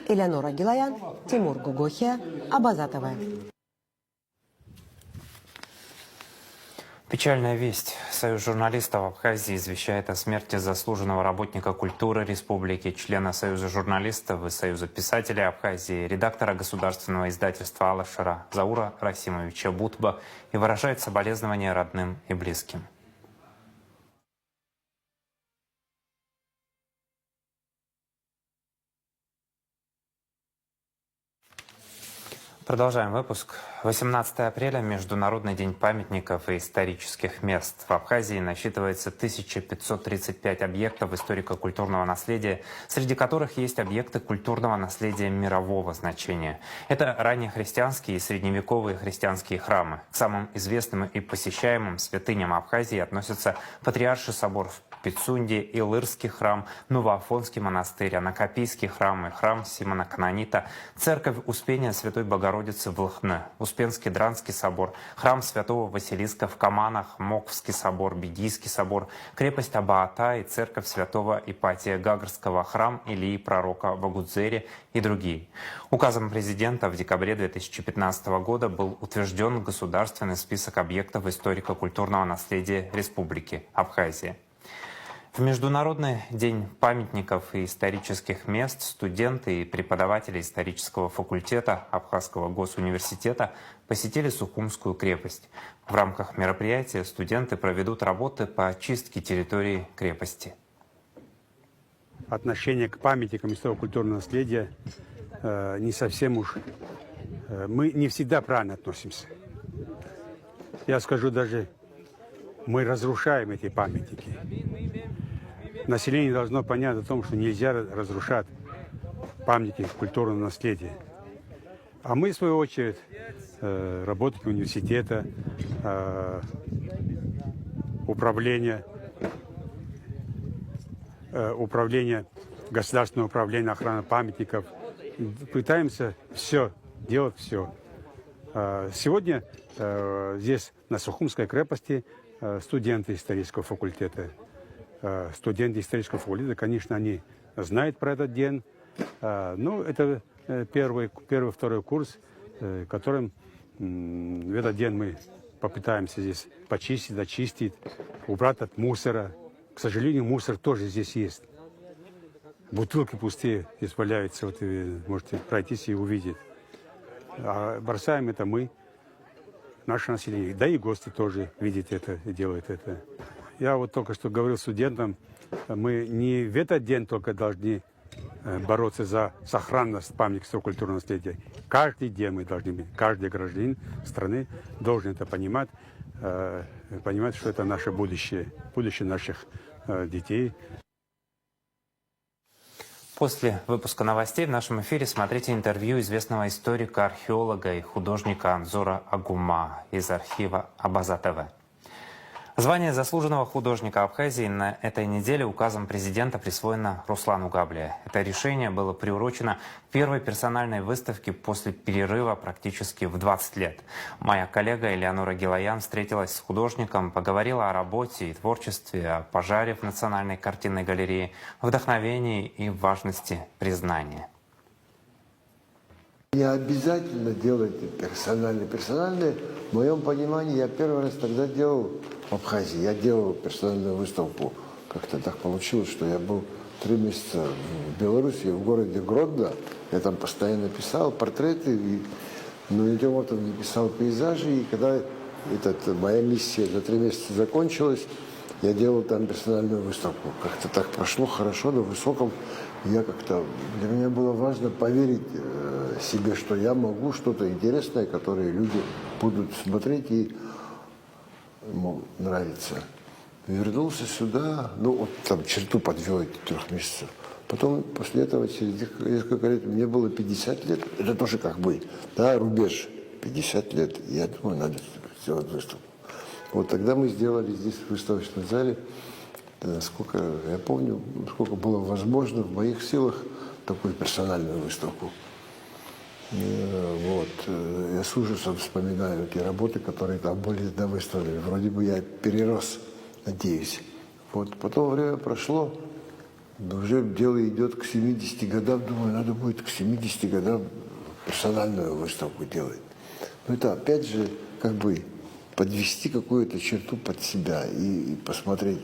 Элеонора Гилаян, Тимур Гугохия, Абаза ТВ. Печальная весть. Союз журналистов Абхазии извещает о смерти заслуженного работника культуры республики, члена Союза журналистов и Союза писателей Абхазии, редактора государственного издательства «Алашара» Заура Расимовича Бутба и выражает соболезнования родным и близким. Продолжаем выпуск. 18 апреля – Международный день памятников и исторических мест. В Абхазии насчитывается 1535 объектов историко-культурного наследия, среди которых есть объекты культурного наследия мирового значения. Это раннехристианские и средневековые христианские храмы. К самым известным и посещаемым святыням Абхазии относятся Патриарший собор в Пицунде, Илырский храм, Новоафонский монастырь, Анакапийский храм и храм Симона Канонита, церковь Успения Святой Богородицы в Лыхне, Успенский Дранский собор, храм Святого Василиска в Каманах, Моковский собор, Бедийский собор, крепость Абаата и церковь Святого Ипатия Гагарского, храм Илии Пророка в Агудзере и другие. Указом президента в декабре 2015 года был утвержден государственный список объектов историко-культурного наследия Республики Абхазия. В Международный день памятников и исторических мест студенты и преподаватели исторического факультета Абхазского госуниверситета посетили Сухумскую крепость. В рамках мероприятия студенты проведут работы по очистке территории крепости. Отношение к памятникам историко-культурного наследия не совсем уж... Мы не всегда правильно относимся. Я скажу даже, мы разрушаем эти памятники. Население должно понять о том, что нельзя разрушать памятники культурного наследия. А мы, в свою очередь, работники университета, управление, государственного управления охраны памятников, пытаемся делать все. Сегодня здесь, на Сухумской крепости, студенты исторического факультета. Студенты исторического факультета, конечно, они знают про этот день. Но это первый, второй курс, которым в этот день мы попытаемся здесь почистить, очистить, убрать от мусора. К сожалению, мусор тоже здесь есть. Бутылки пустые здесь валяются, вот вы можете пройтись и увидеть. А бросаем это мы, наше население. Да и гости тоже видят это и делают это. Я вот только что говорил студентам, мы не в этот день только должны бороться за сохранность памятников культурного наследия. Каждый день мы должны быть, каждый гражданин страны должен это понимать, что это наше будущее наших детей. После выпуска новостей в нашем эфире смотрите интервью известного историка, археолога и художника Анзора Агума из архива Абаза ТВ. Звание заслуженного художника Абхазии на этой неделе указом президента присвоено Руслану Габлия. Это решение было приурочено к первой персональной выставке после перерыва практически в 20 лет. Моя коллега Элеонора Гилаян встретилась с художником, поговорила о работе и творчестве, о пожаре в Национальной картинной галерее, вдохновении и важности признания. Не обязательно делать персональные. Персональные, в моем понимании, я первый раз тогда делал в Абхазии. Я делал персональную выставку. Как-то так получилось, что я был 3 месяца в Беларуси, в городе Гродно. Я там постоянно писал портреты, но идем вот он писал пейзажи. И когда моя миссия за 3 месяца закончилась, я делал там персональную выставку. Как-то так прошло хорошо, на высоком. Для меня было важно поверить себе, что я могу что-то интересное, которое люди будут смотреть и ему нравится. Вернулся сюда, там черту подвел эти 3 месяцев. Потом, после этого, через несколько лет, мне было 50 лет, это тоже как бы, да, рубеж, 50 лет. Я думаю, надо сделать выставку. Вот тогда мы сделали здесь, в выставочном зале, насколько я помню, сколько было возможно в моих силах, такую персональную выставку. Вот. Я с ужасом вспоминаю те работы, которые там были выставлены. Вроде бы я перерос, надеюсь. Вот. Потом время прошло, уже дело идет к 70 годам. Думаю, надо будет к 70 годам персональную выставку делать. Но это опять же как бы подвести какую-то черту под себя и посмотреть.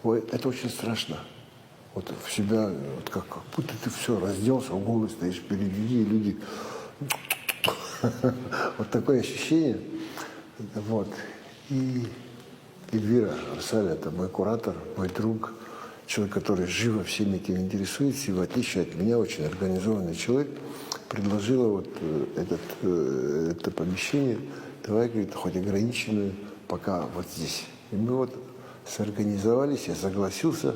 Ой, это очень страшно. Вот в себя, вот как будто ты все разделся, голый стоишь перед людьми, и люди... Вот такое ощущение. Вот. И Эльвира Арсаль, это мой куратор, мой друг, человек, который живо всеми этим интересуется, и в отличие от меня, очень организованный человек, предложила вот это помещение, давай, говорит, хоть ограниченную, пока вот здесь. И мы вот сорганизовались, я согласился.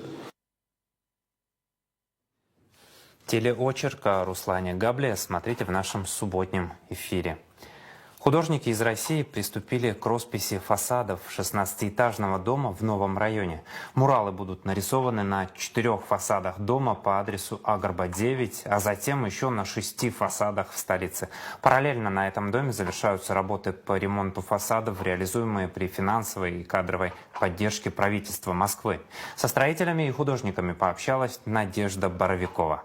Телеочерк о Руслане Габле смотрите в нашем субботнем эфире. Художники из России приступили к росписи фасадов 16-этажного дома в новом районе. Муралы будут нарисованы на 4 фасадах дома по адресу Агрба 9, а затем еще на 6 фасадах в столице. Параллельно на этом доме завершаются работы по ремонту фасадов, реализуемые при финансовой и кадровой поддержке правительства Москвы. Со строителями и художниками пообщалась Надежда Боровикова.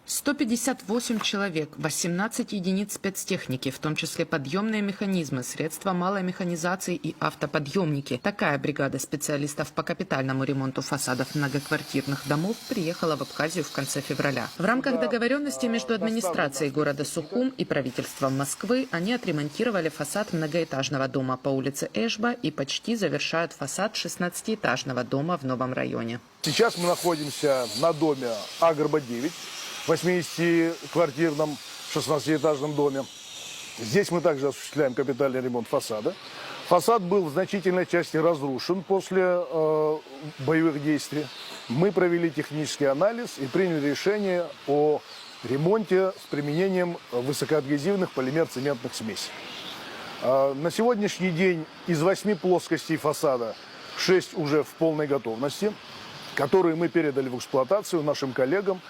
158 человек, 18 единиц спецтехники, в том числе подъемные механизмы, средства малой механизации и автоподъемники. Такая бригада специалистов по капитальному ремонту фасадов многоквартирных домов приехала в Абхазию в конце февраля. В рамках договоренности между администрацией города Сухум и правительством Москвы они отремонтировали фасад многоэтажного дома по улице Эшба и почти завершают фасад 16-этажного дома в новом районе. Сейчас мы находимся на доме Агрба 9. 80-квартирном 16-этажном доме. Здесь мы также осуществляем капитальный ремонт фасада. Фасад был в значительной части разрушен после боевых действий. Мы провели технический анализ и приняли решение о ремонте с применением высокоадгезивных полимер-цементных смесей. На сегодняшний день из 8 плоскостей фасада 6 уже в полной готовности, которые мы передали в эксплуатацию нашим коллегам,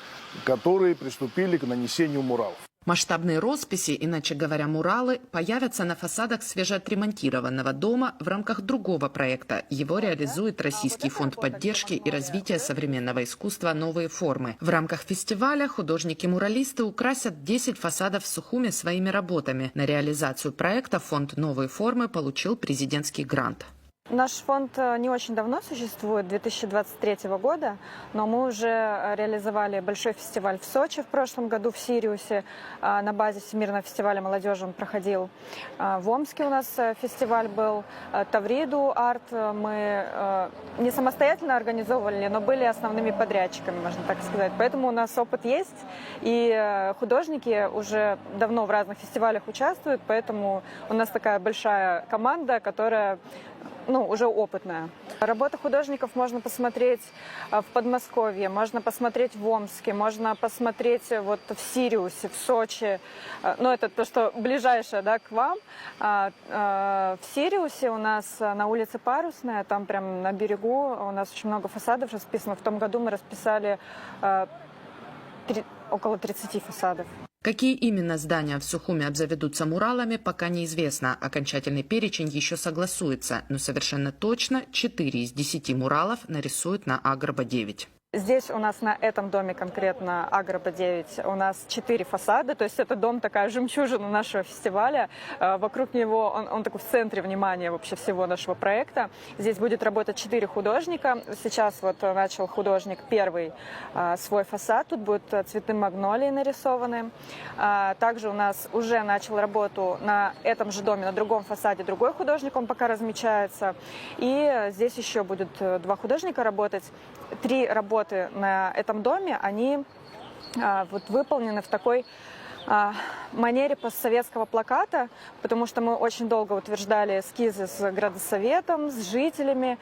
которые приступили к нанесению муралов. Масштабные росписи, иначе говоря, муралы, появятся на фасадах свежеотремонтированного дома в рамках другого проекта. Его реализует Российский фонд поддержки и развития современного искусства «Новые формы». В рамках фестиваля художники-муралисты украсят 10 фасадов в Сухуме своими работами. На реализацию проекта фонд «Новые формы» получил президентский грант. Наш фонд не очень давно существует, 2023 года, но мы уже реализовали большой фестиваль в Сочи в прошлом году, в Сириусе, на базе Всемирного фестиваля молодежи он проходил. В Омске у нас фестиваль был, Тавриду арт мы не самостоятельно организовывали, но были основными подрядчиками, можно так сказать. Поэтому у нас опыт есть, и художники уже давно в разных фестивалях участвуют, поэтому у нас такая большая команда, которая уже опытная. Работы художников можно посмотреть в Подмосковье, можно посмотреть в Омске, можно посмотреть вот в Сириусе, в Сочи. Это то, что ближайшее, да, к вам. В Сириусе у нас на улице Парусная, там прям на берегу, у нас очень много фасадов расписано. В том году мы расписали около 30 фасадов. Какие именно здания в Сухуме обзаведутся муралами, пока неизвестно. Окончательный перечень еще согласуется, но совершенно точно 4 из 10 муралов нарисуют на Агрба 9. Здесь у нас на этом доме конкретно Агрба 9 у нас 4 фасада, то есть это дом такая жемчужина нашего фестиваля. Вокруг него он такой в центре внимания вообще всего нашего проекта. Здесь будет работать 4 художника. Сейчас вот начал художник первый свой фасад, тут будут цветы магнолии нарисованы. Также у нас уже начал работу на этом же доме, на другом фасаде другой художник, он пока размечается. И здесь еще будет 2 художника работать. 3 работы на этом доме, они выполнены в такой манере постсоветского плаката, потому что мы очень долго утверждали эскизы с градосоветом, с жителями,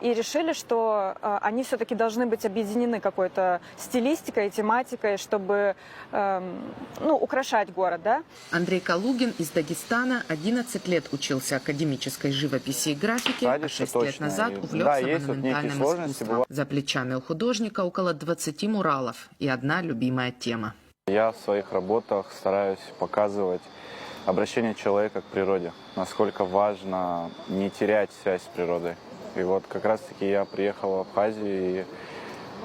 и решили, что они все-таки должны быть объединены какой-то стилистикой, тематикой, чтобы украшать город. Да? Андрей Калугин из Дагестана 11 лет учился академической живописи и графике, а 6 лет назад увлекся монументальным искусством. За плечами у художника около 20 муралов и одна любимая тема. Я в своих работах стараюсь показывать обращение человека к природе, насколько важно не терять связь с природой. И вот как раз-таки я приехал в Абхазию,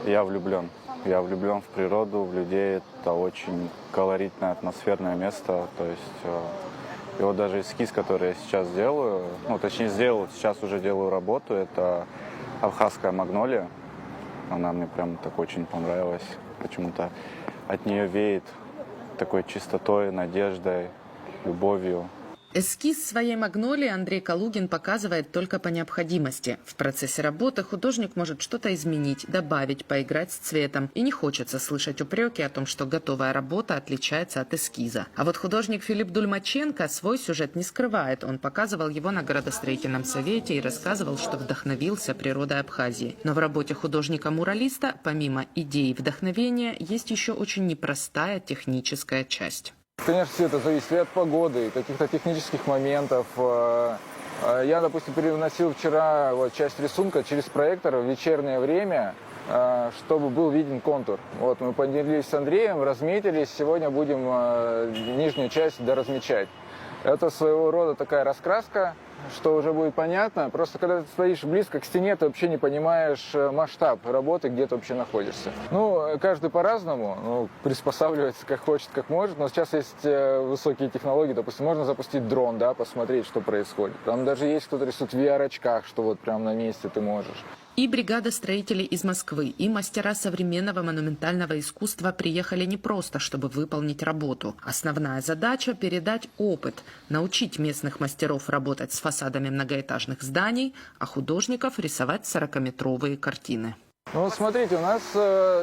и я влюблен. Я влюблен в природу, в людей. Это очень колоритное, атмосферное место. То есть, и вот даже эскиз, который я сейчас делаю, сейчас уже делаю работу, это абхазская магнолия. Она мне прям так очень понравилась. Почему-то от нее веет такой чистотой, надеждой, любовью. Эскиз своей магнолии Андрей Калугин показывает только по необходимости. В процессе работы художник может что-то изменить, добавить, поиграть с цветом. И не хочется слышать упреки о том, что готовая работа отличается от эскиза. А вот художник Филипп Дульмаченко свой сюжет не скрывает. Он показывал его на градостроительном совете и рассказывал, что вдохновился природой Абхазии. Но в работе художника-муралиста, помимо идей и вдохновения, есть еще очень непростая техническая часть. Конечно, все это зависит и от погоды, и каких-то технических моментов. Я, допустим, переносил вчера часть рисунка через проектор в вечернее время, чтобы был виден контур. Вот, мы поделились с Андреем, разметились, сегодня будем нижнюю часть доразмечать. Это своего рода такая раскраска, что уже будет понятно. Просто когда ты стоишь близко к стене, ты вообще не понимаешь масштаб работы, где ты вообще находишься. Каждый по-разному, приспосабливается как хочет, как может. Но сейчас есть высокие технологии, допустим, можно запустить дрон, да, посмотреть, что происходит. Там даже есть кто-то рисует в VR-очках, что вот прямо на месте ты можешь. И бригада строителей из Москвы, и мастера современного монументального искусства приехали не просто, чтобы выполнить работу. Основная задача – передать опыт, научить местных мастеров работать с фасадами многоэтажных зданий, а художников рисовать 40-метровые картины. Смотрите, у нас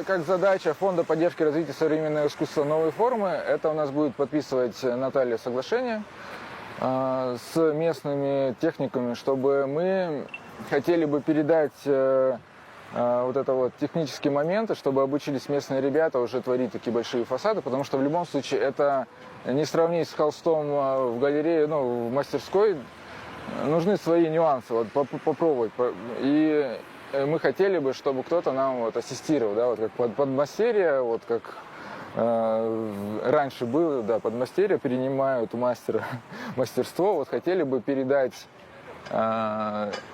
как задача Фонда поддержки и развития современного искусства «Новые формы» это у нас будет подписывать Наталья соглашение с местными техниками, чтобы мы хотели бы передать технические моменты, чтобы обучились местные ребята уже творить такие большие фасады, потому что в любом случае это не сравнить с холстом в галерее, в мастерской. Нужны свои нюансы, попробовать. И мы хотели бы, чтобы кто-то нам ассистировал, да, как подмастерье, как раньше было, да, подмастерья перенимают у мастера мастерство, хотели бы передать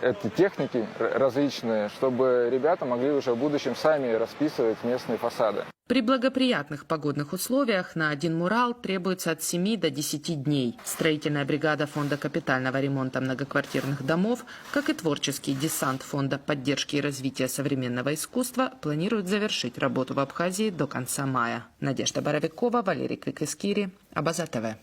эти техники различные, чтобы ребята могли уже в будущем сами расписывать местные фасады. При благоприятных погодных условиях на один мурал требуется от 7 до 10 дней. Строительная бригада Фонда капитального ремонта многоквартирных домов, как и творческий десант Фонда поддержки и развития современного искусства, планируют завершить работу в Абхазии до конца мая. Надежда Боровикова, Валерий Квикескири, Абаза ТВ.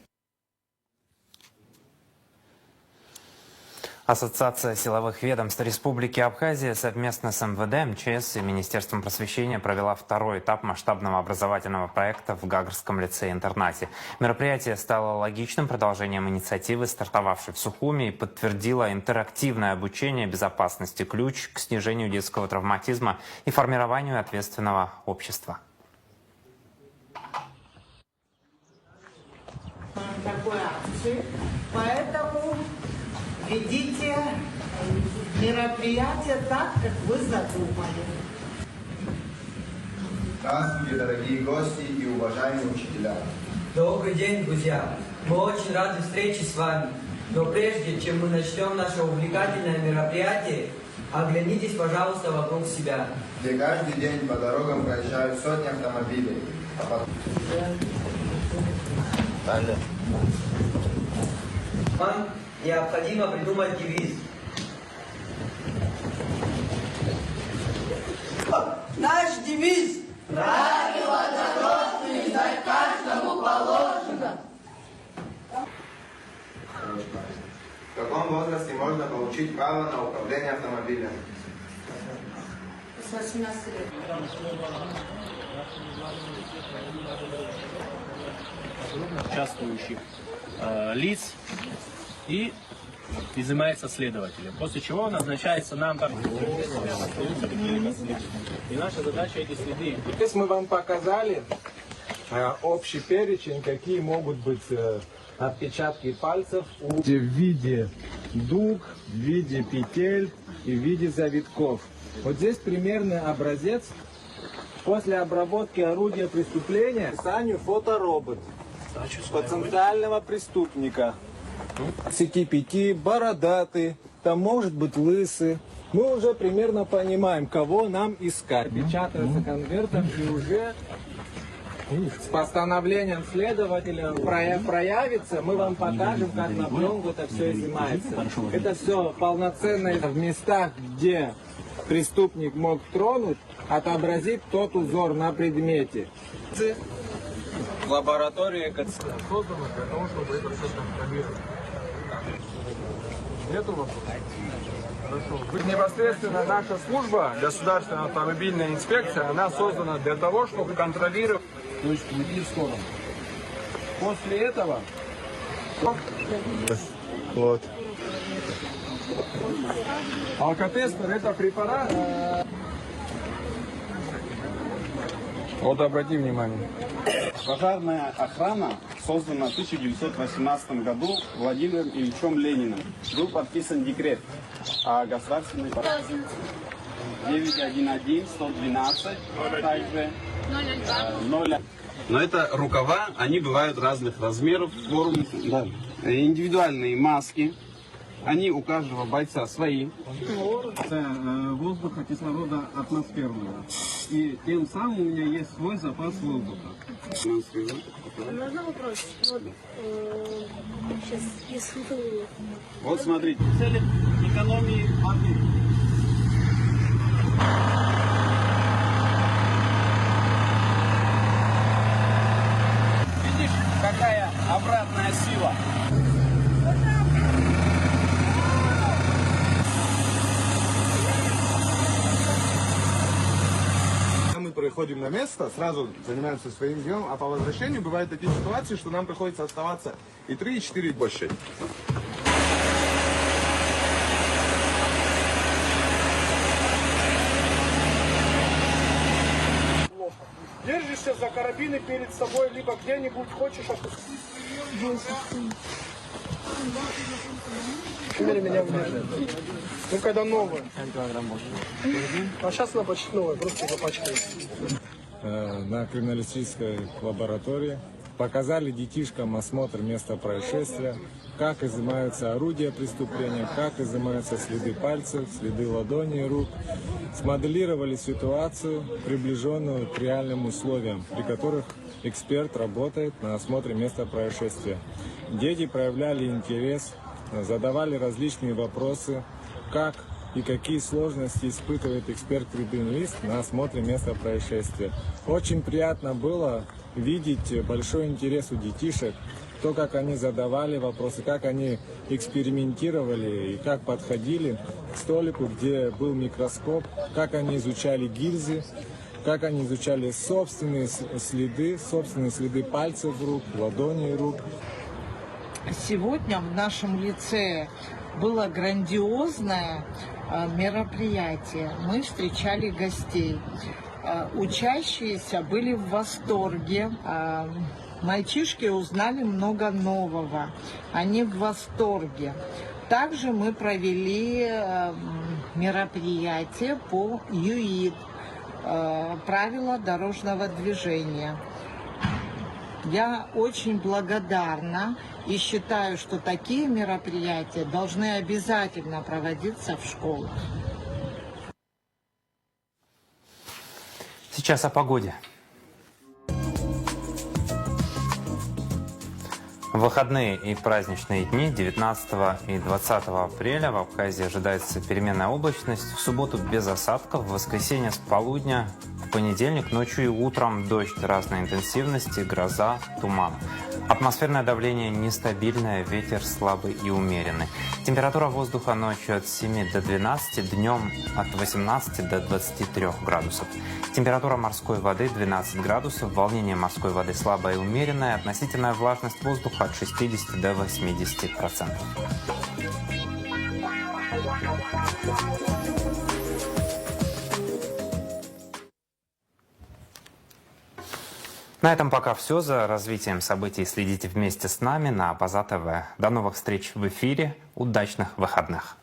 Ассоциация силовых ведомств Республики Абхазия совместно с МВД, МЧС и Министерством просвещения провела второй этап масштабного образовательного проекта в Гагарском лицее-интернате. Мероприятие стало логичным продолжением инициативы, стартовавшей в Сухуми, и подтвердило интерактивное обучение безопасности, ключ к снижению детского травматизма и формированию ответственного общества. Такой акции, поэтому ведите мероприятие так, как вы задумали. Здравствуйте, дорогие гости и уважаемые учителя. Добрый день, друзья. Мы очень рады встрече с вами. Но прежде чем мы начнем наше увлекательное мероприятие, оглянитесь, пожалуйста, вокруг себя. Где каждый день по дорогам проезжают сотни автомобилей. Вам необходимо придумать девиз. Наш девиз «Правила дорожные за каждому положено». В каком возрасте можно получить право на управление автомобилем? С 18 лет. участвующих лиц и изымается следователем. После чего назначается нам там и наша задача эти следы. Здесь мы вам показали общий перечень, какие могут быть отпечатки пальцев в виде дуг, в виде петель и в виде завитков. Вот здесь примерный образец после обработки орудия преступления описанию фоторобот потенциального преступника. 25, бородатый, там может быть лысый. Мы уже примерно понимаем, кого нам искать. Печатается конвертом и уже с постановлением следователя проявится, мы вам покажем, как на пленку это все изымается. Это все полноценно в местах, где преступник мог тронуть, отобразит тот узор на предмете. Лаборатория создана для того, чтобы это все контролировать. Нету вопросов? Хорошо. Непосредственно наша служба, Государственная автомобильная инспекция, она создана для того, чтобы контролировать, то есть уйти в сторону. После этого... Вот. Алкотестер — это препарат. Вот обрати внимание. Пожарная охрана создана в 1918 году Владимиром Ильичем Лениным. Был подписан декрет о государственной порядке. 911-112, также 0. Но это рукава, они бывают разных размеров, форм, да. Индивидуальные маски. Они у каждого бойца свои. Воздуха, кислорода атмосферного. И тем самым у меня есть свой запас воздуха. Можно вопрос? Вот, сейчас, если вы... Вот смотрите. В целях экономии воды. Видишь, какая обратная сила? Мы приходим на место, сразу занимаемся своим делом, а по возвращению бывают такие ситуации, что нам приходится оставаться и 3, и 4 площадь. Держишься за карабины перед собой, либо где-нибудь хочешь опустить. Меня удерживает. Ну, когда новая. А сейчас она почти новая, просто запачкается. На криминалистической лаборатории показали детишкам осмотр места происшествия, как изымаются орудия преступления, как изымаются следы пальцев, следы ладоней, рук. Смоделировали ситуацию, приближенную к реальным условиям, при которых эксперт работает на осмотре места происшествия. Дети проявляли интерес, задавали различные вопросы, как и какие сложности испытывает эксперт-криминалист на осмотре места происшествия. Очень приятно было видеть большой интерес у детишек, то, как они задавали вопросы, как они экспериментировали и как подходили к столику, где был микроскоп, как они изучали гильзы, как они изучали собственные следы пальцев рук, ладоней рук. Сегодня в нашем лицее было грандиозное мероприятие. Мы встречали гостей. Учащиеся были в восторге. Мальчишки узнали много нового. Они в восторге. Также мы провели мероприятие по ЮИД, правила дорожного движения. Я очень благодарна и считаю, что такие мероприятия должны обязательно проводиться в школах. Сейчас о погоде. В выходные и праздничные дни 19 и 20 апреля в Абхазии ожидается переменная облачность. В субботу без осадков, в воскресенье с полудня, в понедельник ночью и утром дождь разной интенсивности, гроза, туман. Атмосферное давление нестабильное, ветер слабый и умеренный. Температура воздуха ночью от 7 до 12, днем от 18 до 23 градусов. Температура морской воды 12 градусов, волнение морской воды слабое и умеренное, относительная влажность воздуха от 60 до 80%. На этом пока все. За развитием событий следите вместе с нами на База ТВ. До новых встреч в эфире. Удачных выходных.